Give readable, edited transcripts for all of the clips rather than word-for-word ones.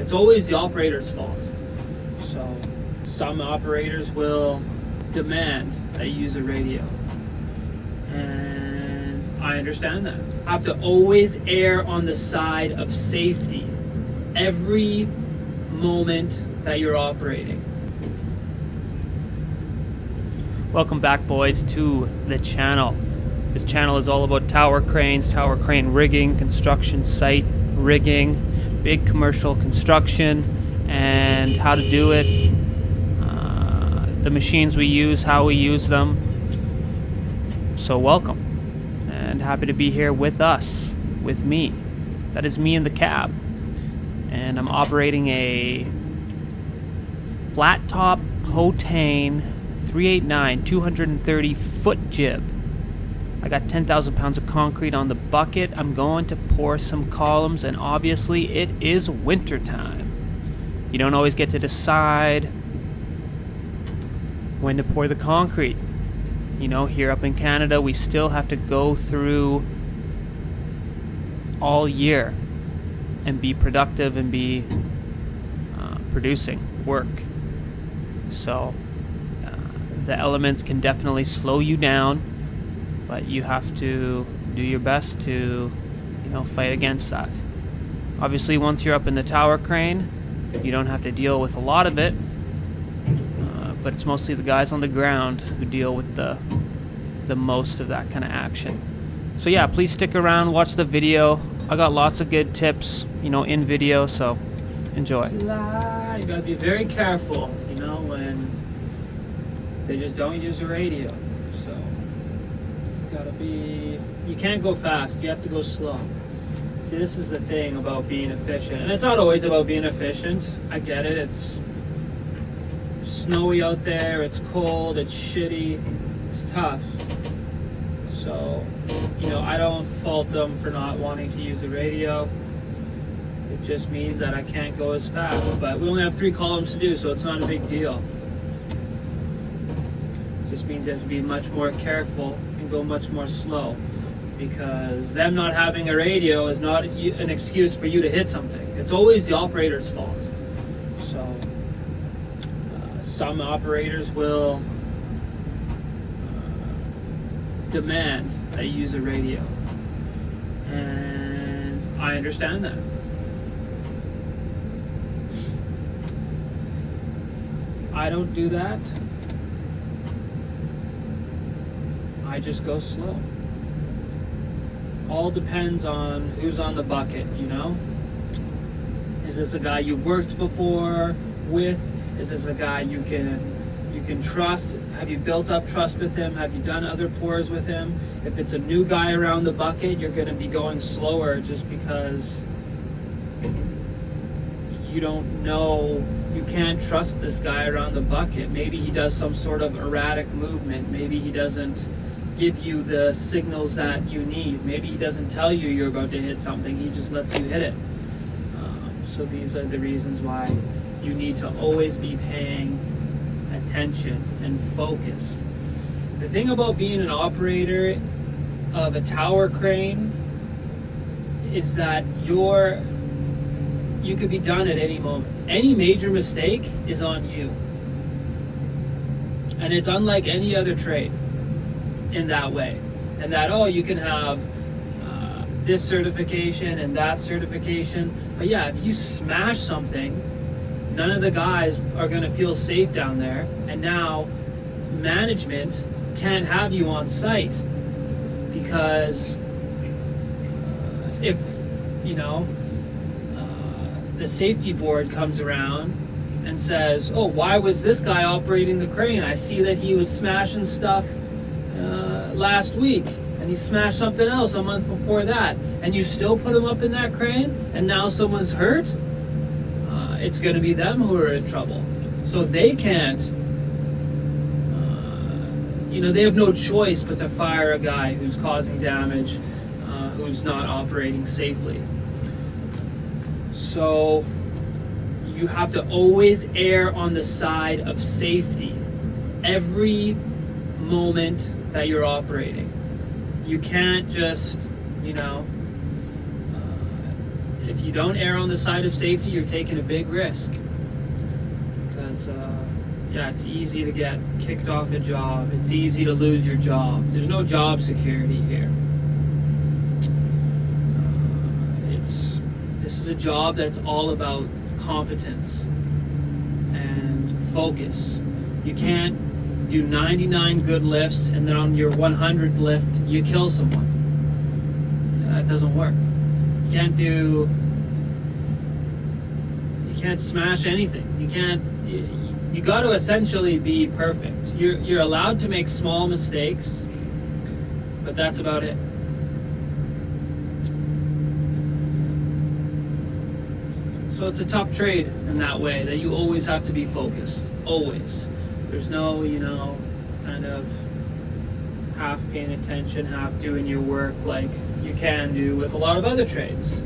It's always the operator's fault. So some operators will demand that you use a radio. And I understand that. You have to always err on the side of safety every moment that you're operating. Welcome back, boys, to the channel. This channel is all about tower cranes, tower crane rigging, construction site rigging, big commercial construction, and how to do it, the machines we use, how we use them. So welcome, and happy to be here with us, with me. That is me in the cab, and I'm operating a flat top Potane 389 230 foot jib. I got 10,000 pounds of concrete on the bucket. I'm going to pour some columns, and obviously it is winter time. You don't always get to decide when to pour the concrete. You know, here up in Canada, we still have to go through all year and be productive and be producing work. So the elements can definitely slow you down, but you have to do your best to, fight against that. Obviously, once you're up in the tower crane, you don't have to deal with a lot of it, but it's mostly the guys on the ground who deal with the most of that kind of action. So yeah, please stick around, watch the video. I got lots of good tips, in video, so enjoy. You gotta be very careful, when they just don't use a radio. So you can't go fast, you have to go slow. See, this is the thing about being efficient, and it's not always about being efficient. I get it, it's snowy out there, it's cold, it's shitty, it's tough. So, I don't fault them for not wanting to use a radio. It just means that I can't go as fast, but we only have 3 columns to do, so it's not a big deal. It just means you have to be much more careful and go much more slow, because them not having a radio is not an excuse for you to hit something. It's always the operator's fault. So some operators will demand that you use a radio, and I understand that. I don't do that. I just go slow. All depends on who's on the bucket, Is this a guy you've worked before with? Is this a guy you can trust? Have you built up trust with him? Have you done other pours with him? If it's a new guy around the bucket, you're going to be going slower just because you don't know, you can't trust this guy around the bucket. Maybe he does some sort of erratic movement. Maybe he doesn't give you the signals that you need. Maybe he doesn't tell you you're about to hit something. He just lets you hit it. So these are the reasons why you need to always be paying attention and focus. The thing about being an operator of a tower crane is that you could be done at any moment. Any major mistake is on you. And it's unlike any other trade in that way. And that, you can have this certification and that certification. But yeah, if you smash something, none of the guys are going to feel safe down there. And now management can't have you on site, because if, the safety board comes around and says, why was this guy operating the crane? I see that he was smashing stuff last week, and he smashed something else a month before that, and you still put him up in that crane, and now someone's hurt, it's going to be them who are in trouble. So they can't, they have no choice but to fire a guy who's causing damage, who's not operating safely. So you have to always err on the side of safety every moment that you're operating. You can't just, if you don't err on the side of safety, you're taking a big risk. Because, yeah, it's easy to get kicked off a job. It's easy to lose your job. There's no job security here. This is a job that's all about competence and focus. You can't do 99 good lifts and then on your 100th lift you kill someone. That doesn't work. You can't smash anything. You got to essentially be perfect. You're allowed to make small mistakes, but that's about it. So it's a tough trade in that way, that you always have to be focused. Always. There's no, kind of half paying attention, half doing your work like you can do with a lot of other trades.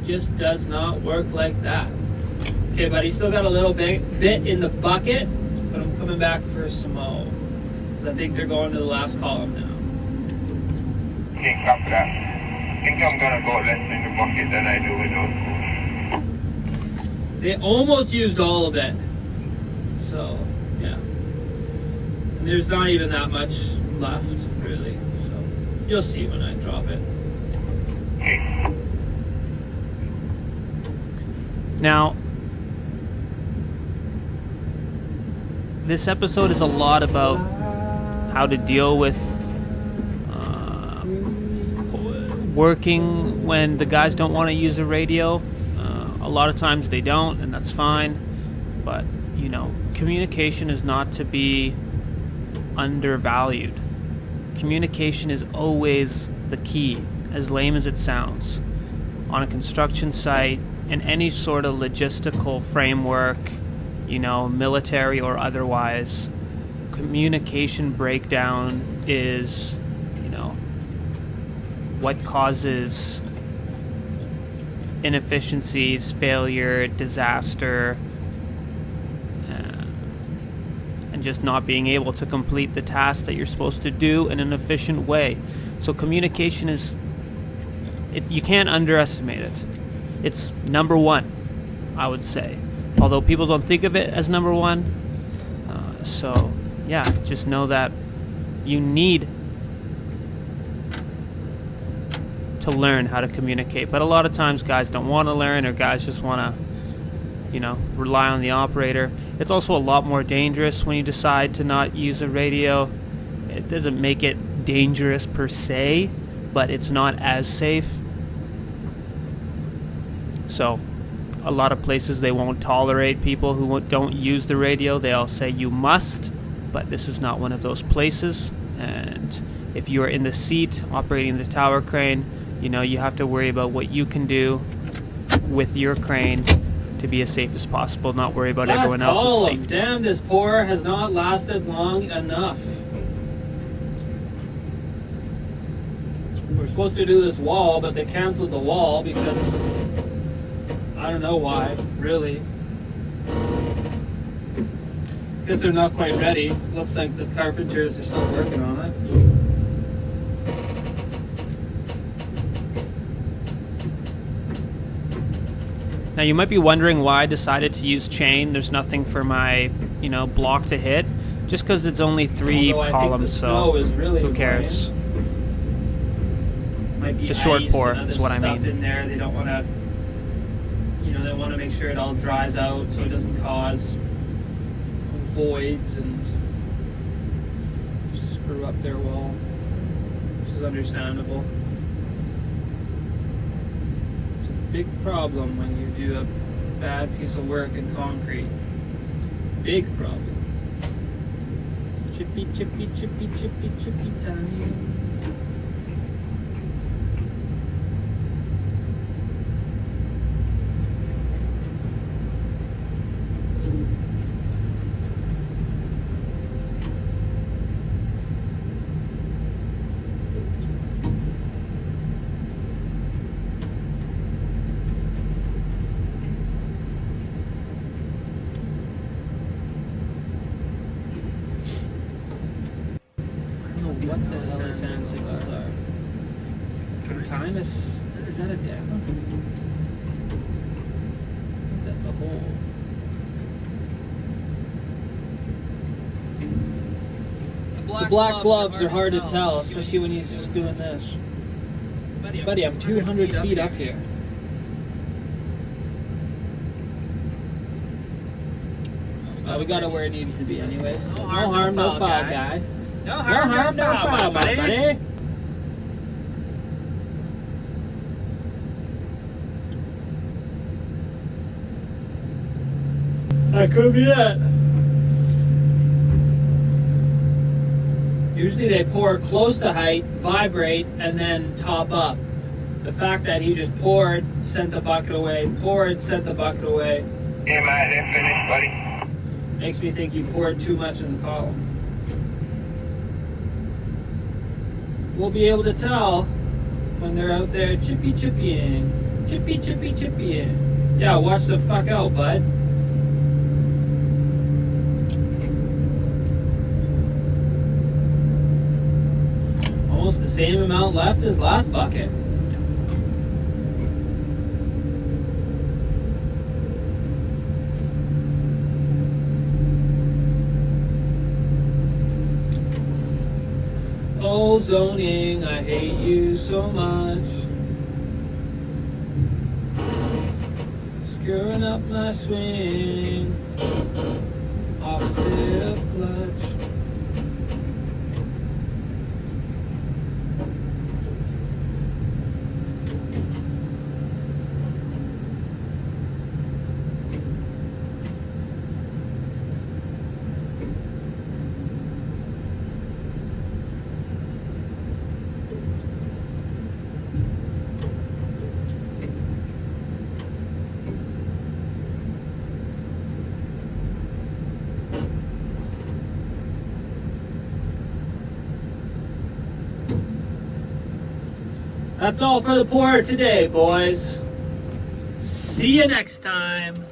Just does not work like that. Okay, buddy, still got a little bit in the bucket, but I'm coming back for some more. Because I think they're going to the last column now. Okay, copy that. I think I'm gonna go less in the bucket than I do with those. They almost used all of it. So, yeah. And there's not even that much left, really. So, you'll see when I drop it. Okay. Now, this episode is a lot about how to deal with working when the guys don't want to use a radio. A lot of times they don't, and that's fine. But, communication is not to be undervalued. Communication is always the key, as lame as it sounds. On a construction site, in any sort of logistical framework, military or otherwise, communication breakdown is, what causes inefficiencies, failure, disaster, and just not being able to complete the task that you're supposed to do in an efficient way. So communication is, you can't underestimate it. It's number one, I would say. Although people don't think of it as number one. So, yeah, just know that you need to learn how to communicate. But a lot of times guys don't want to learn, or guys just want to, rely on the operator. It's also a lot more dangerous when you decide to not use a radio. It doesn't make it dangerous per se, but it's not as safe. So, a lot of places they won't tolerate people who don't use the radio. They'll say you must, but this is not one of those places. And if you are in the seat operating the tower crane, you have to worry about what you can do with your crane to be as safe as possible, not worry about everyone else's safety. Damn, this pour has not lasted long enough. We're supposed to do this wall, but they canceled the wall because I don't know why, really. Because they're not quite ready. Looks like the carpenters are still working on it. Now you might be wondering why I decided to use chain. There's nothing for my, block to hit. Just because it's only 3 columns, so really who cares? Might be it's a short pour, is what I mean. In there, they don't want to, they want to make sure it all dries out so it doesn't cause voids and screw up their wall, which is understandable. Big problem when you do a bad piece of work in concrete. Big problem. Chippy, chippy, chippy, chippy, chippy time. What the hell is hand signals are? Can time is Is that a down? That's a hole. The black gloves are hard to tell, especially when he's just doing this. Buddy, I'm 200 feet up here. We got to where it needs to be anyways. No harm, no foul, guy. No harm, no foul, buddy. That could be it. Usually they pour close to height, vibrate, and then top up. The fact that he just poured, sent the bucket away, poured, sent the bucket away. Yeah, mate, they're finished, buddy. Makes me think he poured too much in the column. We'll be able to tell when they're out there chippy-chippying. Chippy-chippy-chippying. Yeah, watch the fuck out, bud. Almost the same amount left as last bucket. Oh, zoning, I hate you so much. Screwing up my swing. Opposite of clutch. That's all for the pour today, boys. See you next time.